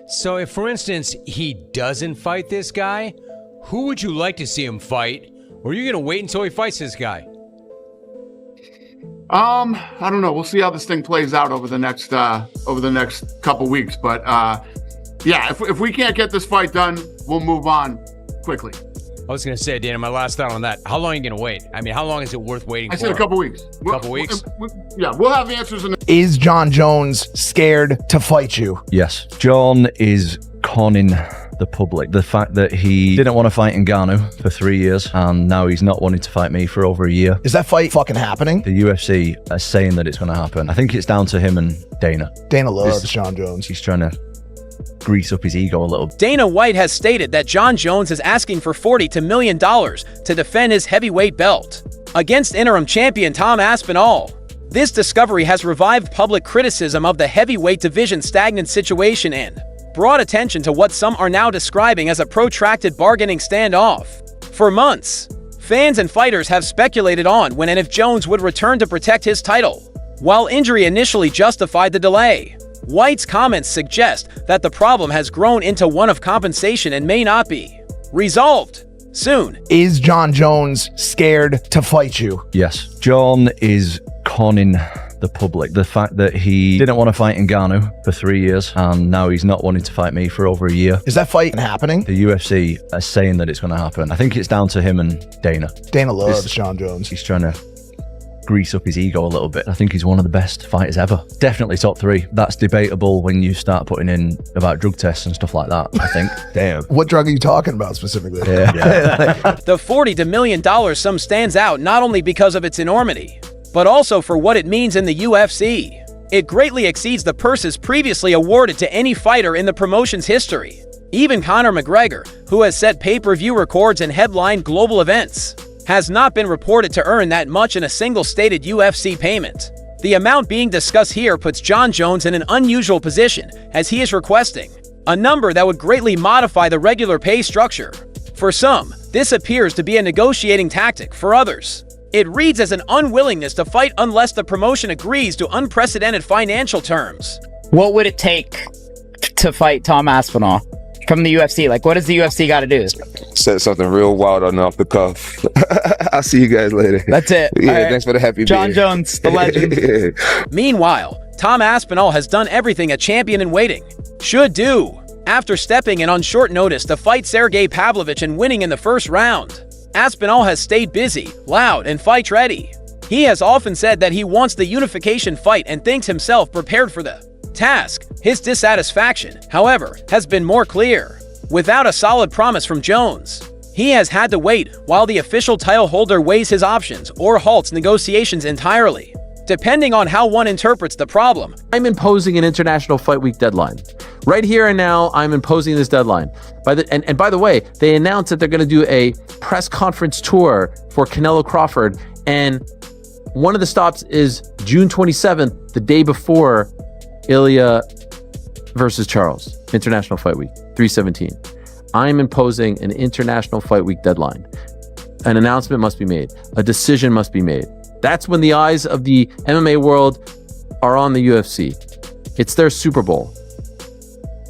So if, for instance, he doesn't fight this guy, who would you like to see him fight? Or are you going to wait until he fights this guy? I don't know. We'll see how this thing plays out over the next couple weeks. But yeah, if we can't get this fight done, we'll move on quickly. I was going to say, Dana, my last thought on that. How long are you going to wait? I mean, how long is it worth waiting for? I said a couple weeks. A couple weeks? We'll have answers. Is John Jones scared to fight you? Yes. John is conning the public. The fact that he didn't want to fight Ngannou for 3 years and now he's not wanting to fight me for over a year. Is that fight fucking happening? The UFC are saying that it's going to happen. I think it's down to him and Dana. Dana loves John Jones. He's trying to grease up his ego a little. Dana White has stated that John Jones is asking for $40 million to defend his heavyweight belt against interim champion Tom Aspinall. This discovery has revived public criticism of the heavyweight division's stagnant situation and brought attention to what some are now describing as a protracted bargaining standoff. For months, fans and fighters have speculated on when and if Jones would return to protect his title. While injury initially justified the delay, White's comments suggest that the problem has grown into one of compensation and may not be resolved soon. Is John Jones scared to fight you? Yes. John is conning the public. The fact that he didn't want to fight Ngannou for 3 years and now he's not wanting to fight me for over a year. Is that fight happening? The UFC are saying that it's going to happen. I think it's down to him and Dana. Dana loves John Jones. He's trying to grease up his ego a little bit. I think he's one of the best fighters ever. Definitely top 3. That's debatable when you start putting in about drug tests and stuff like that, I think. Damn. What drug are you talking about specifically? Yeah. The $40 million sum stands out not only because of its enormity, but also for what it means in the UFC. It greatly exceeds the purses previously awarded to any fighter in the promotion's history. Even Conor McGregor, who has set pay-per-view records and headlined global events, has not been reported to earn that much in a single stated UFC payment. The amount being discussed here puts John Jones in an unusual position, as he is requesting a number that would greatly modify the regular pay structure. For some, this appears to be a negotiating tactic. For others, it reads as an unwillingness to fight unless the promotion agrees to unprecedented financial terms. What would it take to fight Tom Aspinall from the UFC? Like, what does the UFC got to do? Said something real wild on off the cuff. I'll see you guys later. That's it. Yeah, right. Thanks for the happy John beer. Jones, the legend. Meanwhile, Tom Aspinall has done everything a champion in waiting should do. After stepping in on short notice to fight Sergey Pavlovich and winning in the first round, Aspinall has stayed busy, loud, and fight-ready. He has often said that he wants the unification fight and thinks himself prepared for the task. His dissatisfaction, however, has been more clear. Without a solid promise from Jones, he has had to wait while the official title holder weighs his options or halts negotiations entirely, depending on how one interprets the problem. I'm imposing an International Fight Week deadline. Right here and now, I'm imposing this deadline. By the way, they announced that they're going to do a press conference tour for Canelo Crawford, and one of the stops is June 27th, the day before Ilya versus Charles, International Fight Week, 317. I'm imposing an International Fight Week deadline. An announcement must be made. A decision must be made. That's when the eyes of the MMA world are on the UFC. It's their Super Bowl.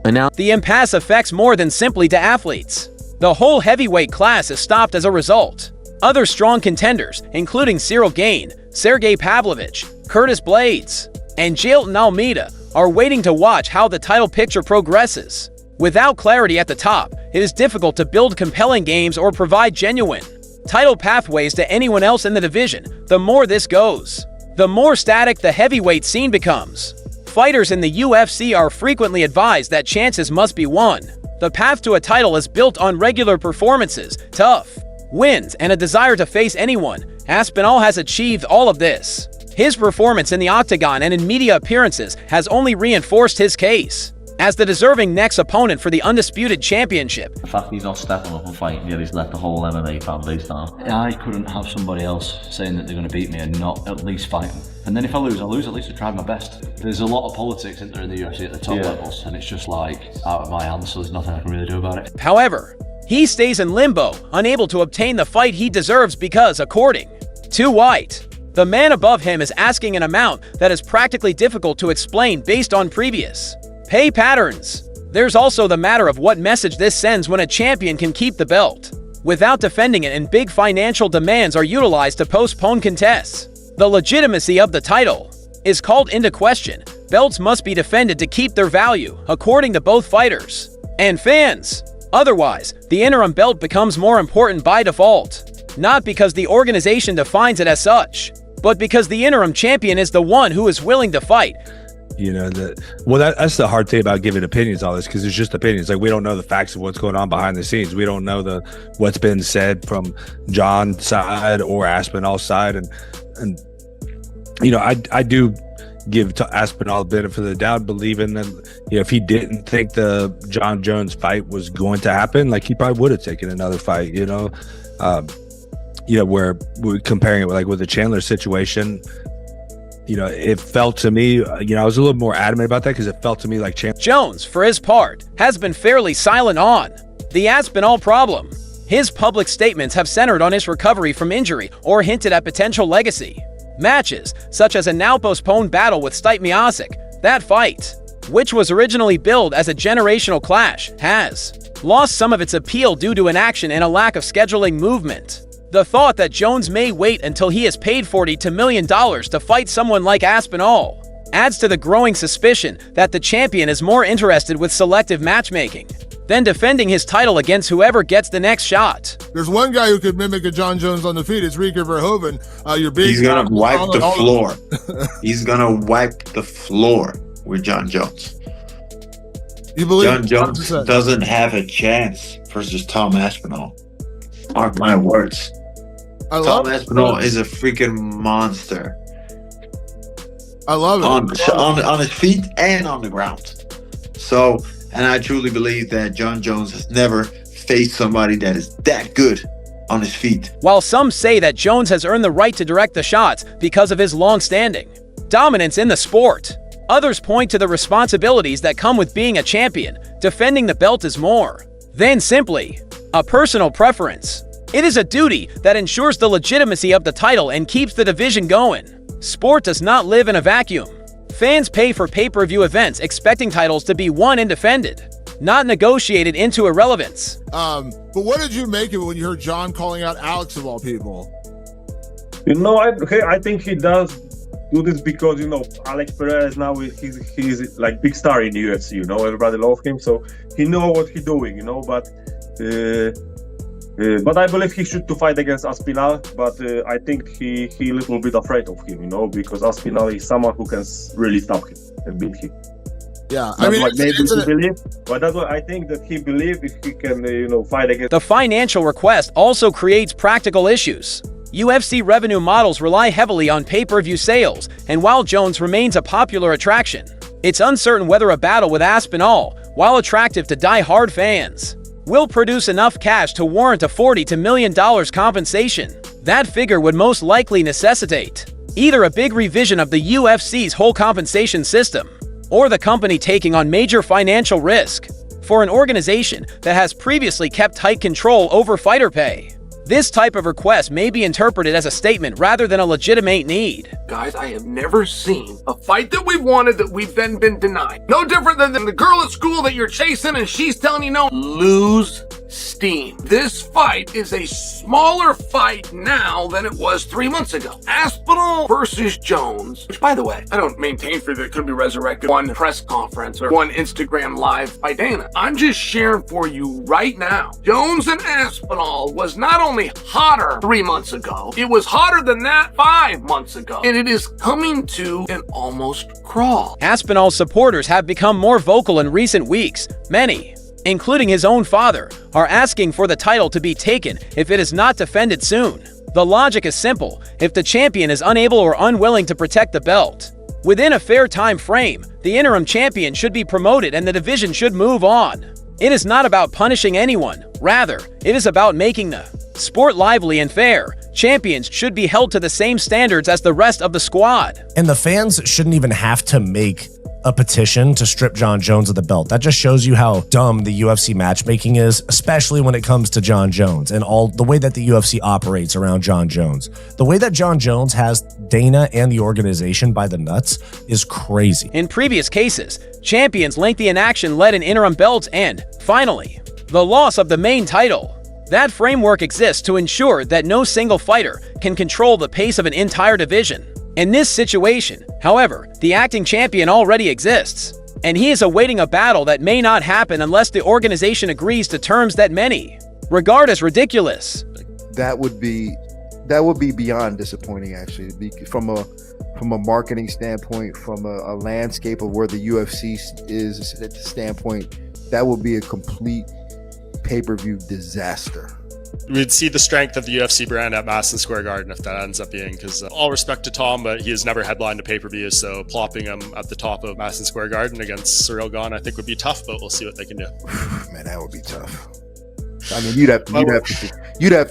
The impasse affects more than simply to athletes. The whole heavyweight class is stopped as a result. Other strong contenders, including Cyril Gane, Sergey Pavlovich, Curtis Blades, and Jailton Almeida, are waiting to watch how the title picture progresses. Without clarity at the top, it is difficult to build compelling games or provide genuine title pathways to anyone else in the division. The more this goes, the more static the heavyweight scene becomes. Fighters in the UFC are frequently advised that chances must be won. The path to a title is built on regular performances, tough wins, and a desire to face anyone. Aspinall has achieved all of this. His performance in the octagon and in media appearances has only reinforced his case as the deserving next opponent for the undisputed championship. The fact he's not stepping up and fighting yet, he's let the whole MMA fan base down. I couldn't have somebody else saying that they're going to beat me and not at least fighting. And then if I lose, at least I tried my best. There's a lot of politics in there in the UFC at the top levels, and it's just like out of my hands, so there's nothing I can really do about it. However, he stays in limbo, unable to obtain the fight he deserves because, according to White, the man above him is asking an amount that is practically difficult to explain based on previous pay patterns. There's also the matter of what message this sends when a champion can keep the belt without defending it, and big financial demands are utilized to postpone contests. The legitimacy of the title is called into question. Belts must be defended to keep their value, according to both fighters and fans. Otherwise, the interim belt becomes more important by default, not because the organization defines it as such, but because the interim champion is the one who is willing to fight. You know, that's the hard thing about giving opinions on this, because it's just opinions. Like, we don't know the facts of what's going on behind the scenes. We don't know what's been said from John's side or Aspinall's side, and you know, I do give Aspinall the benefit of the doubt, believing that, you know, if he didn't think the John Jones fight was going to happen, like, he probably would have taken another fight. You know, where we're comparing it with the Chandler situation. You know, it felt to me, you know, I was a little more adamant about that because it felt to me like Jones, for his part, has been fairly silent on the Aspinall problem. His public statements have centered on his recovery from injury or hinted at potential legacy matches, such as a now postponed battle with Stipe Miocic. That fight, which was originally billed as a generational clash, has lost some of its appeal due to inaction and a lack of scheduling movement. The thought that Jones may wait until he is paid $40 million to fight someone like Aspinall adds to the growing suspicion that the champion is more interested with selective matchmaking than defending his title against whoever gets the next shot. There's one guy who could mimic a John Jones on the feet. It's Rico Verhoeven. He's going to wipe the floor. He's going to wipe the floor with John Jones. You believe John Jones doesn't have a chance versus Tom Aspinall. Mark my words. Tom Aspinall is a freaking monster. I love it. On his feet and on the ground. So, and I truly believe that John Jones has never faced somebody that is that good on his feet. While some say that Jones has earned the right to direct the shots because of his long-standing dominance in the sport, others point to the responsibilities that come with being a champion. Defending the belt is more than simply a personal preference. It is a duty that ensures the legitimacy of the title and keeps the division going. Sport does not live in a vacuum. Fans pay for pay-per-view events expecting titles to be won and defended, not negotiated into irrelevance. But what did you make of it when you heard John calling out Alex of all people? You know, I think he does do this because, you know, Alex Perez now he's like big star in the UFC. You know, everybody loves him, so he know what he's doing. You know, but I believe he should to fight against Aspinall, but I think he a little bit afraid of him, you know, because Aspinall is someone who can really stop him and beat him. Yeah, I mean, maybe he believe, but that's what I think, that he believes if he can, you know, fight against. The financial request also creates practical issues. UFC revenue models rely heavily on pay-per-view sales, and while Jones remains a popular attraction, it's uncertain whether a battle with Aspinall, while attractive to die-hard fans, will produce enough cash to warrant a $40 million compensation. That figure would most likely necessitate either a big revision of the UFC's whole compensation system, or the company taking on major financial risk. For an organization that has previously kept tight control over fighter pay, this type of request may be interpreted as a statement rather than a legitimate need. Guys, I have never seen a fight that we've wanted that we've then been denied. No different than the girl at school that you're chasing and she's telling you no. Lose steam. This fight is a smaller fight now than it was 3 months ago. Aspinall versus Jones, which, by the way, I don't maintain for that it could be resurrected one press conference or one Instagram live by Dana. I'm just sharing for you right now. Jones and Aspinall was not only hotter 3 months ago, it was hotter than that 5 months ago. And it is coming to an almost crawl. Aspinall's supporters have become more vocal in recent weeks. Many, including his own father, are asking for the title to be taken if it is not defended soon. The logic is simple. If the champion is unable or unwilling to protect the belt within a fair time frame, the interim champion should be promoted and the division should move on. It is not about punishing anyone. Rather, it is about making the sport lively and fair. Champions should be held to the same standards as the rest of the squad. And the fans shouldn't even have to make a petition to strip Jon Jones of the belt. That just shows you how dumb the UFC matchmaking is, especially when it comes to Jon Jones and all the way that the UFC operates around Jon Jones. The way that Jon Jones has Dana and the organization by the nuts is crazy. In previous cases, champions' lengthy inaction led an interim belt and, finally, the loss of the main title. That framework exists to ensure that no single fighter can control the pace of an entire division. In this situation, however, the acting champion already exists, and he is awaiting a battle that may not happen unless the organization agrees to terms that many regard as ridiculous. That would be beyond disappointing, actually, from a marketing standpoint, from a landscape of where the UFC is at the standpoint. That would be a complete pay-per-view disaster. We'd see the strength of the UFC brand at Madison Square Garden if that ends up being, because all respect to Tom, but he has never headlined a pay-per-view, so plopping him at the top of Madison Square Garden against Ciryl Gane I think would be tough, but we'll see what they can do. Man, that would be tough. I mean, you'd have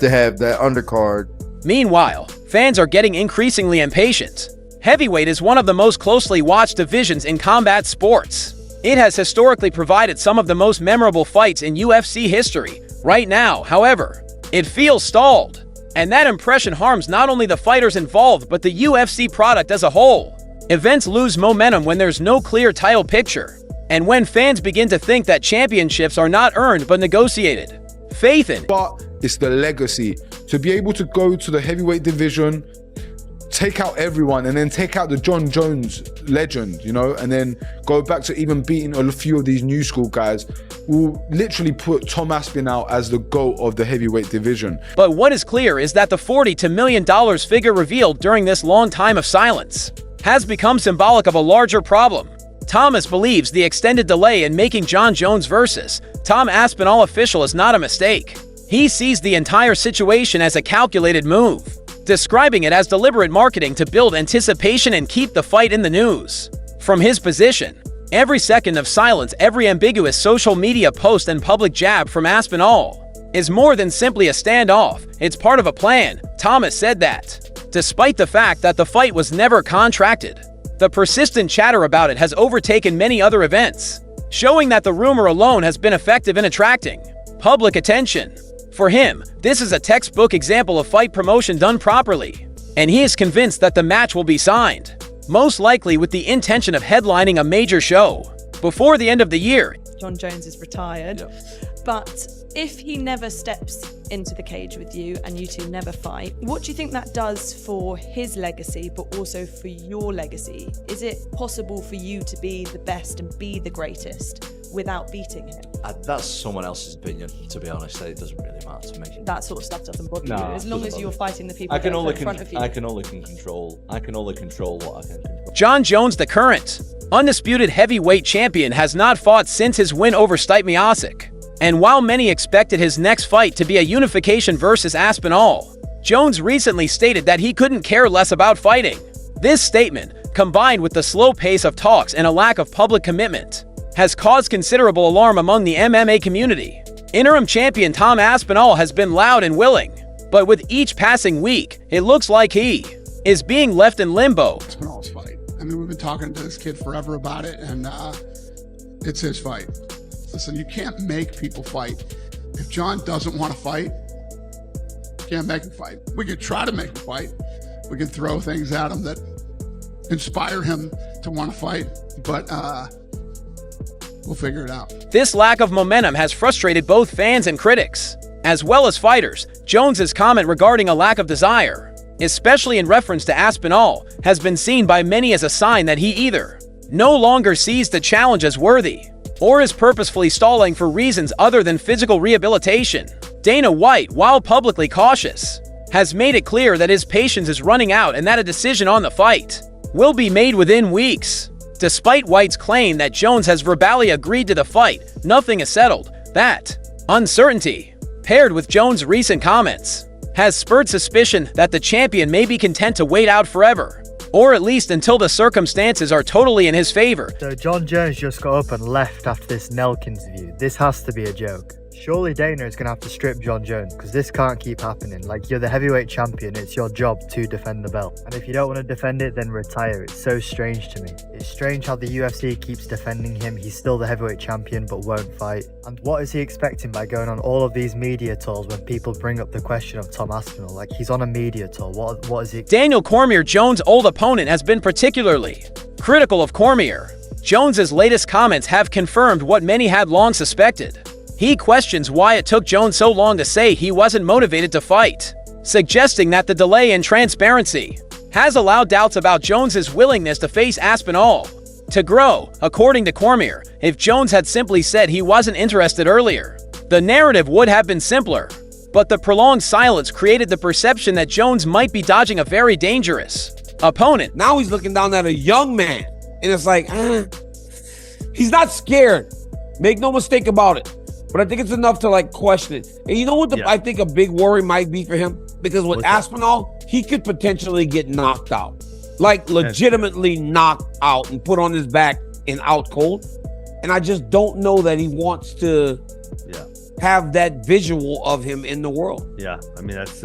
to have that undercard. Meanwhile, fans are getting increasingly impatient. Heavyweight is one of the most closely watched divisions in combat sports. It has historically provided some of the most memorable fights in UFC history. Right now, however, it feels stalled. And that impression harms not only the fighters involved, but the UFC product as a whole. Events lose momentum when there's no clear title picture, and when fans begin to think that championships are not earned but negotiated. Faith in. But it's the legacy. To be able to go to the heavyweight division, take out everyone, and then take out the Jon Jones legend, you know, and then go back to even beating a few of these new school guys, will literally put Tom Aspinall as the GOAT of the heavyweight division. But what is clear is that the $40 million figure revealed during this long time of silence has become symbolic of a larger problem. Thomas believes the extended delay in making Jon Jones versus Tom Aspinall official is not a mistake. He sees the entire situation as a calculated move, describing it as deliberate marketing to build anticipation and keep the fight in the news. From his position, every second of silence, every ambiguous social media post and public jab from Aspinall is more than simply a standoff. It's part of a plan. Thomas said that, despite the fact that the fight was never contracted, the persistent chatter about it has overtaken many other events, showing that the rumor alone has been effective in attracting public attention. For him, this is a textbook example of fight promotion done properly, and he is convinced that the match will be signed, most likely with the intention of headlining a major show before the end of the year. Jon Jones is retired, but if he never steps into the cage with you and you two never fight, what do you think that does for his legacy, but also for your legacy? Is it possible for you to be the best and be the greatest without beating him? That's someone else's opinion, to be honest. It doesn't really matter to me. That sort of stuff doesn't bother you, as long as you're fighting the people I can that are only in front of you. I can only control what I can control. Jon Jones, the current undisputed heavyweight champion, has not fought since his win over Stipe Miocic. And while many expected his next fight to be a unification versus Aspinall, Jones recently stated that he couldn't care less about fighting. This statement, combined with the slow pace of talks and a lack of public commitment, has caused considerable alarm among the MMA community. Interim champion Tom Aspinall has been loud and willing, but with each passing week, it looks like he is being left in limbo. Aspinall's fight. I mean, we've been talking to this kid forever about it, and it's his fight. Listen, you can't make people fight. If Jon doesn't want to fight, you can't make him fight. We can try to make him fight. We can throw things at him that inspire him to want to fight, but we'll figure it out. This lack of momentum has frustrated both fans and critics, as well as fighters. Jones's comment regarding a lack of desire, especially in reference to Aspinall, has been seen by many as a sign that he either no longer sees the challenge as worthy, or is purposefully stalling for reasons other than physical rehabilitation. Dana White, while publicly cautious, has made it clear that his patience is running out and that a decision on the fight will be made within weeks. Despite White's claim that Jones has verbally agreed to the fight, nothing is settled. That uncertainty, paired with Jones' recent comments, has spurred suspicion that the champion may be content to wait out forever, or at least until the circumstances are totally in his favor. So Jon Jones just got up and left after this Nelk interview. This has to be a joke. Surely Dana is going to have to strip John Jones because this can't keep happening. Like, you're the heavyweight champion. It's your job to defend the belt. And if you don't want to defend it, then retire. It's so strange to me. It's strange how the UFC keeps defending him. He's still the heavyweight champion but won't fight. And what is he expecting by going on all of these media tours when people bring up the question of Tom Aspinall? Like, he's on a media tour. What is he? Daniel Cormier, Jones' old opponent, has been particularly critical of Cormier. Jones's latest comments have confirmed what many had long suspected. He questions why it took Jones so long to say he wasn't motivated to fight, suggesting that the delay in transparency has allowed doubts about Jones's willingness to face Aspinall to grow. According to Cormier, if Jones had simply said he wasn't interested earlier, the narrative would have been simpler. But the prolonged silence created the perception that Jones might be dodging a very dangerous opponent. Now he's looking down at a young man, and it's like, he's not scared. Make no mistake about it. But I think it's enough to like question it. And you know what I think a big worry might be for him? Because with Aspinall, he could potentially get knocked out. Like legitimately knocked out and put on his back and out cold. And I just don't know that he wants to have that visual of him in the world. Yeah, I mean, that's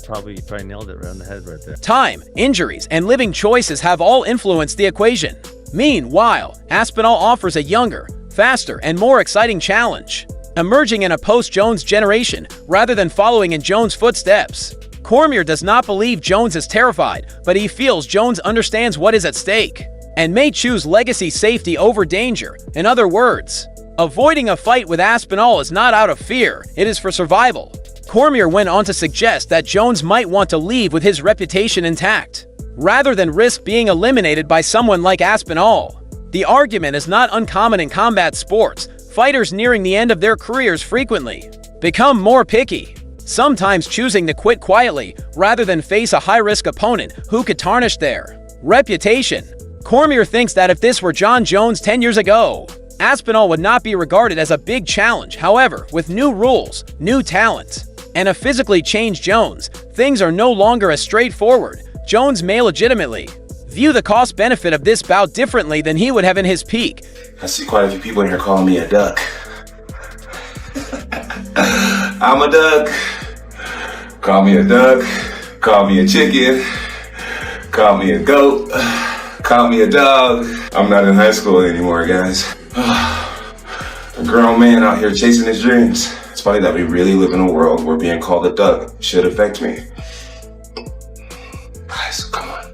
probably, you probably nailed it right on the head right there. Time, injuries, and living choices have all influenced the equation. Meanwhile, Aspinall offers a younger, faster, and more exciting challenge, emerging in a post-Jones generation rather than following in Jones' footsteps. Cormier does not believe Jones is terrified, but he feels Jones understands what is at stake and may choose legacy safety over danger. In other words, avoiding a fight with Aspinall is not out of fear, it is for survival. Cormier went on to suggest that Jones might want to leave with his reputation intact, rather than risk being eliminated by someone like Aspinall. The argument is not uncommon in combat sports. Fighters nearing the end of their careers frequently become more picky, sometimes choosing to quit quietly rather than face a high-risk opponent who could tarnish their reputation. Cormier thinks that if this were John Jones 10 years ago, Aspinall would not be regarded as a big challenge. However, with new rules, new talent, and a physically changed Jones, things are no longer as straightforward. Jones may legitimately view the cost-benefit of this bout differently than he would have in his peak. I see quite a few people in here calling me a duck. I'm a duck. Call me a duck. Call me a chicken. Call me a goat. Call me a dog. I'm not in high school anymore, guys. A grown man out here chasing his dreams. It's funny that we really live in a world where being called a duck should affect me. Guys, come on.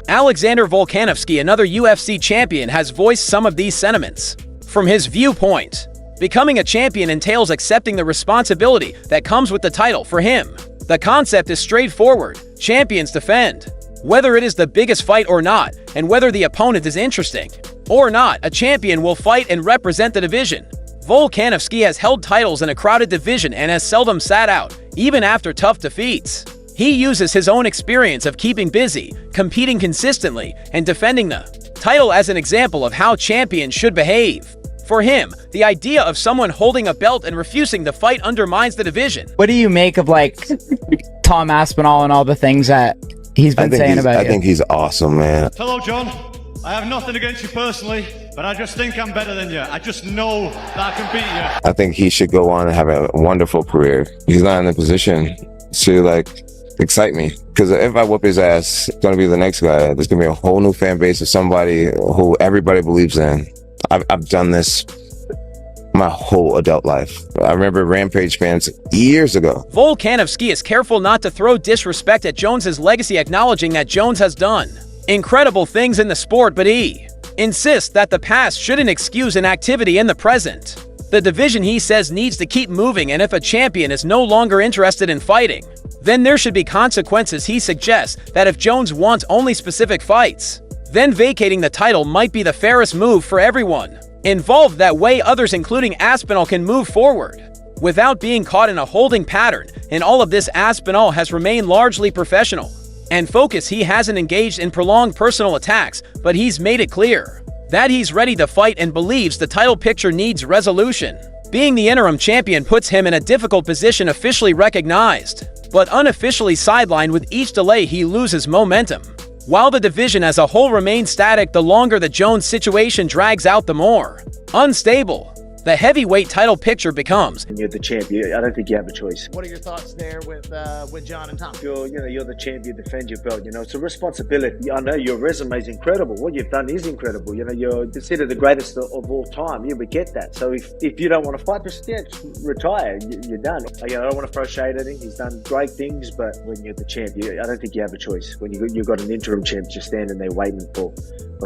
Alexander Volkanovski, another UFC champion, has voiced some of these sentiments. From his viewpoint, becoming a champion entails accepting the responsibility that comes with the title. For him, the concept is straightforward. Champions defend, whether it is the biggest fight or not, and whether the opponent is interesting or not. A champion will fight and represent the division. Volkanovski has held titles in a crowded division and has seldom sat out, even after tough defeats. He uses his own experience of keeping busy, competing consistently, and defending the title as an example of how champions should behave. For him, the idea of someone holding a belt and refusing to fight undermines the division. What do you make of, like, Tom Aspinall and all the things that he's been saying about you? I think he's awesome, man. Hello, John. I have nothing against you personally, but I just think I'm better than you. I just know that I can beat you. I think he should go on and have a wonderful career. He's not in a position to, like, excite me. Because if I whoop his ass, it's going to be the next guy. There's going to be a whole new fan base of somebody who everybody believes in. I've done this my whole adult life. I remember Rampage fans years ago. Volkanovski is careful not to throw disrespect at Jones's legacy, acknowledging that Jones has done incredible things in the sport, but he insists that the past shouldn't excuse inactivity in the present. The division, he says, needs to keep moving, and if a champion is no longer interested in fighting, then there should be consequences. He suggests that if Jones wants only specific fights, then vacating the title might be the fairest move for everyone involved. That way, others, including Aspinall, can move forward without being caught in a holding pattern. In all of this, Aspinall has remained largely professional and focused. He hasn't engaged in prolonged personal attacks, but he's made it clear that he's ready to fight and believes the title picture needs resolution. Being the interim champion puts him in a difficult position, officially recognized, but unofficially sidelined. With each delay, he loses momentum. While the division as a whole remains static, the longer the Jones situation drags out, the more unstable the heavyweight title picture becomes. You're the champion. I don't think you have a choice. What are your thoughts there with John and Tom? You're the champion. Defend your belt. It's a responsibility. I know your resume is incredible. What you've done is incredible. You're considered the greatest of all time. We get that. So if you don't want to fight, just retire. You're done. I don't want to throw shade at him. He's done great things, but when you're the champion, I don't think you have a choice. When you've got an interim champ just standing there waiting for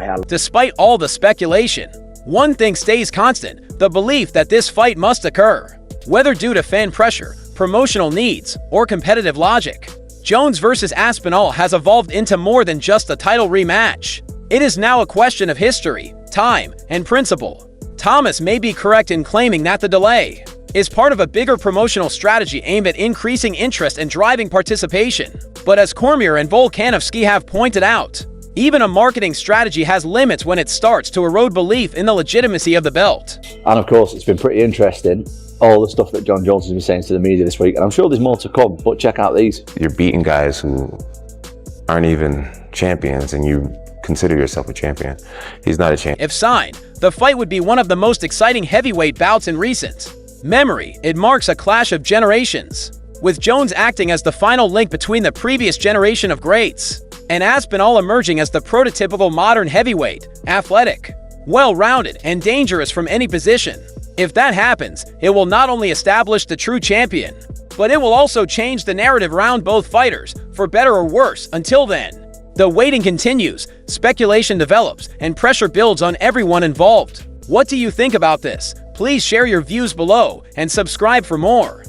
how long. Despite all the speculation, one thing stays constant: the belief that this fight must occur. Whether due to fan pressure, promotional needs, or competitive logic, Jones versus Aspinall has evolved into more than just a title rematch. It is now a question of history, time, and principle. Thomas may be correct in claiming that the delay is part of a bigger promotional strategy aimed at increasing interest and driving participation. But as Cormier and Volkanovski have pointed out, even a marketing strategy has limits when it starts to erode belief in the legitimacy of the belt. And of course, it's been pretty interesting, all the stuff that John Jones has been saying to the media this week, and I'm sure there's more to come, but check out these. You're beating guys who aren't even champions, and you consider yourself a champion. He's not a champion. If signed, the fight would be one of the most exciting heavyweight bouts in recent memory. It marks a clash of generations, with Jones acting as the final link between the previous generation of greats, and Aspinall emerging as the prototypical modern heavyweight, athletic, well-rounded, and dangerous from any position. If that happens, it will not only establish the true champion, but it will also change the narrative around both fighters, for better or worse. Until then, the waiting continues, speculation develops, and pressure builds on everyone involved. What do you think about this? Please share your views below and subscribe for more.